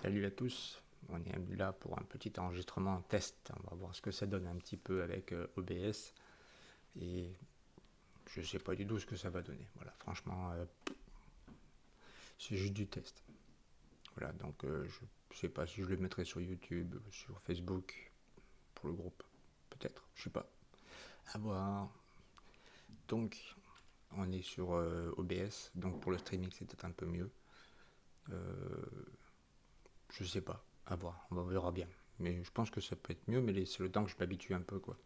Salut à tous, on est là pour un petit enregistrement test. On va voir ce que ça donne un petit peu avec OBS et je sais pas du tout ce que ça va donner. Voilà, franchement, c'est juste du test. Voilà, donc je sais pas si je le mettrai sur YouTube, sur Facebook pour le groupe, peut-être, je sais pas. À voir. Donc, on est sur OBS, donc pour le streaming c'est peut-être un peu mieux. Je sais pas, à voir, on verra bien. Mais je pense que ça peut être mieux, mais c'est le temps que je m'habitue un peu, quoi.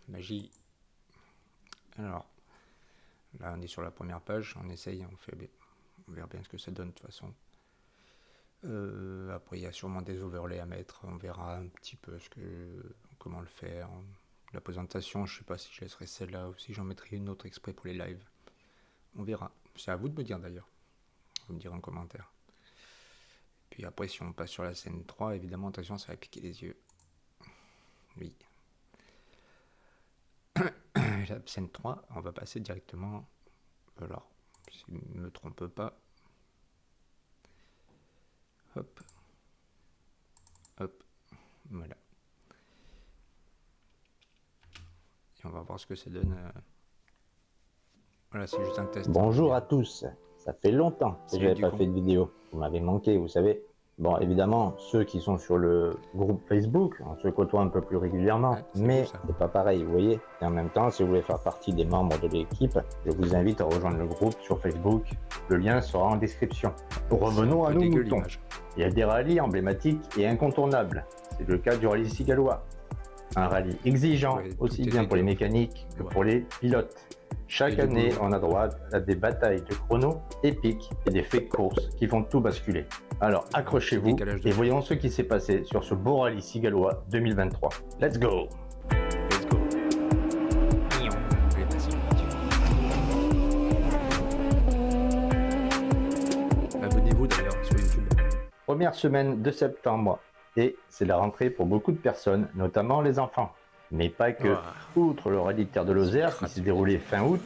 Magie. Alors, là on est sur la première page, on essaye, on verra bien ce que ça donne de toute façon. Après il y a sûrement des overlays à mettre, on verra un petit peu comment le faire. La présentation, je sais pas si je laisserai celle-là ou si j'en mettrai une autre exprès pour les lives. On verra, c'est à vous de me dire d'ailleurs, vous me direz en commentaire. Puis après si on passe sur la scène 3, évidemment attention ça va piquer les yeux. Oui. La scène 3, on va passer directement, alors si je ne me trompe pas, hop, hop, voilà. Et on va voir ce que ça donne. Voilà, c'est juste un test. Bonjour à tous, ça fait longtemps que je n'avais pas fait de vidéo, vous m'avez manqué, vous savez. Bon, évidemment, ceux qui sont sur le groupe Facebook, on se côtoie un peu plus régulièrement, Ouais, mais c'est pas pareil, vous voyez. Et en même temps, si vous voulez faire partie des membres de l'équipe, je vous invite à rejoindre le groupe sur Facebook. Le lien sera en description. Revenons à nos moutons. Il y a des rallyes emblématiques et incontournables. C'est le cas du rallye Cigalois. Un rallye exigeant, ouais, aussi bien pour les mécaniques que pour les pilotes. Chaque année, on a droit à des batailles de chrono épiques et des faits de course qui font tout basculer. Alors accrochez-vous et voyons ce qui s'est passé sur ce beau rallye Cigalois 2023. Let's go! Let's go! Abonnez-vous d'ailleurs sur YouTube. Première semaine de septembre et c'est la rentrée pour beaucoup de personnes, notamment les enfants. Mais pas que. Outre le rallye Terre de Lozère qui s'est déroulé fin août,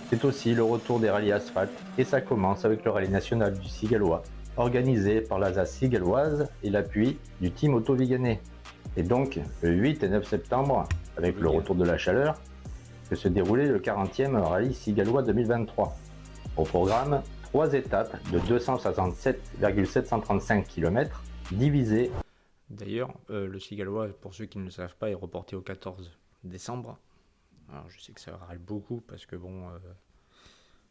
c'est aussi le retour des rallyes asphalte et ça commence avec le rallye national du Cigalois, organisé par l'Alsace cigaloise et l'appui du team Auto Viganais. Et donc, le 8 et 9 septembre, avec le retour de la chaleur, que se déroulait le 40e rallye Cigalois 2023. Au programme, 3 étapes de 267,735 km divisées. D'ailleurs, le Cigalois, pour ceux qui ne le savent pas, est reporté au 14 décembre. Alors je sais que ça râle beaucoup parce que bon,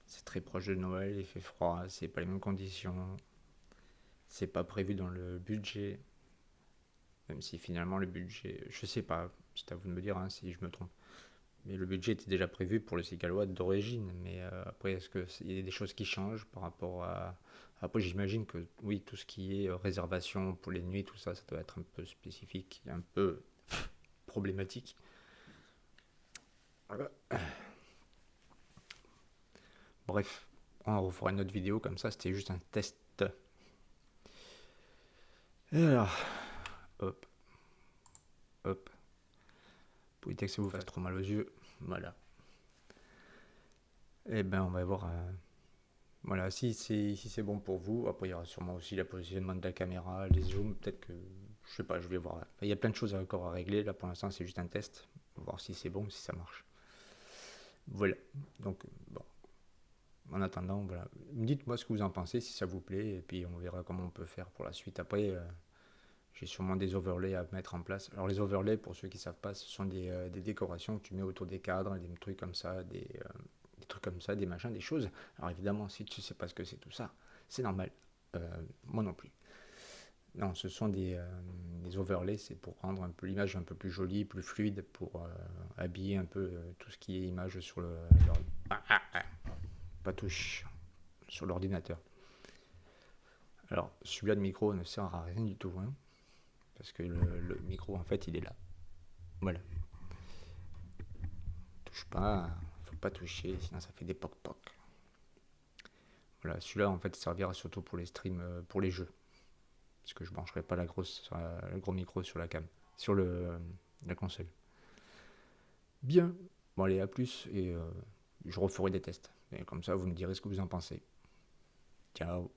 c'est très proche de Noël, il fait froid, c'est pas les mêmes conditions, c'est pas prévu dans le budget. Même si finalement le budget, je sais pas, c'est à vous de me dire hein, si je me trompe. Mais le budget était déjà prévu pour le Cigalois d'origine. Mais après, est-ce qu'il y a des choses qui changent par rapport à... Après, j'imagine que oui, tout ce qui est réservation pour les nuits, tout ça, ça doit être un peu spécifique, un peu problématique. Bref, on refera une autre vidéo comme ça, c'était juste un test. Et alors, hop, hop. Pour éviter que ça vous fasse trop mal aux yeux, voilà. Et ben, on va voir... Voilà, si c'est bon pour vous, après il y aura sûrement aussi le positionnement de la caméra, les zooms, peut-être que, je sais pas, je vais voir. Il y a plein de choses encore à régler, là pour l'instant c'est juste un test, on va voir si c'est bon, si ça marche. Voilà, donc bon, en attendant, voilà, dites-moi ce que vous en pensez, si ça vous plaît, et puis on verra comment on peut faire pour la suite. Après, j'ai sûrement des overlays à mettre en place. Alors les overlays, pour ceux qui savent pas, ce sont des décorations que tu mets autour des cadres, des trucs comme ça, des trucs comme ça, des machins, des choses. Alors évidemment, si tu sais pas ce que c'est tout ça, c'est normal. Moi non plus. Non, ce sont des overlays, c'est pour rendre un peu l'image un peu plus jolie, plus fluide, pour habiller un peu tout ce qui est image sur pas touche, sur l'ordinateur. Alors, celui-là de micro ne sert à rien du tout, hein, parce que le micro, en fait, il est là. Voilà. Touche pas, faut pas toucher, sinon ça fait des poc-poc. Voilà, celui-là, en fait, servira surtout pour les streams, pour les jeux. Parce que je brancherai pas le gros micro sur la cam, sur la console. Bien. Bon, allez, à plus, et je referai des tests. Et comme ça, vous me direz ce que vous en pensez. Ciao.